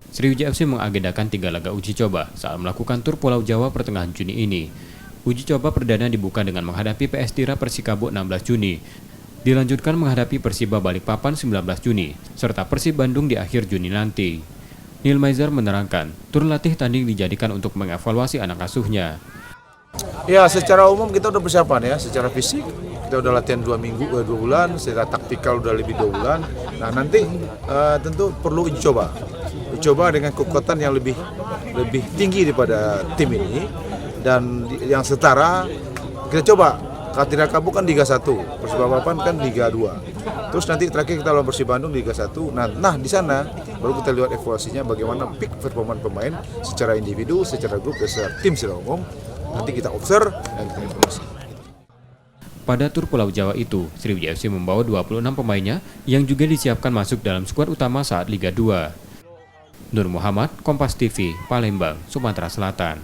Sriwijaya FC mengagendakan 3 laga uji coba saat melakukan tur Pulau Jawa pertengahan Juni ini. Uji coba perdana dibuka dengan menghadapi PS Tira Persikabo 16 Juni, dilanjutkan menghadapi Persiba Balikpapan 19 Juni, serta Persib Bandung di akhir Juni nanti. Neil Maizar menerangkan, tur latih tanding dijadikan untuk mengevaluasi anak asuhnya. Ya, secara umum kita udah persiapan ya, secara fisik kita udah latihan 2 bulan, secara taktikal udah lebih 2 bulan. Nah nanti tentu perlu uji coba dengan kekuatan yang lebih tinggi daripada tim ini dan yang setara. Kita coba Tira Kabu kan Liga 1, Persiba Balikpapan kan Liga 2. Terus nanti terakhir kita lawan Persib Bandung Liga 1. Nah di sana baru kita lihat evaluasinya bagaimana peak performa pemain secara individu, secara grup, dan secara tim secara umum. Nanti kita observe dan kita evaluasi. Pada tur Pulau Jawa itu, Sriwijaya FC membawa 26 pemainnya yang juga disiapkan masuk dalam skuad utama saat Liga 2. Nur Muhammad, Kompas TV, Palembang, Sumatera Selatan.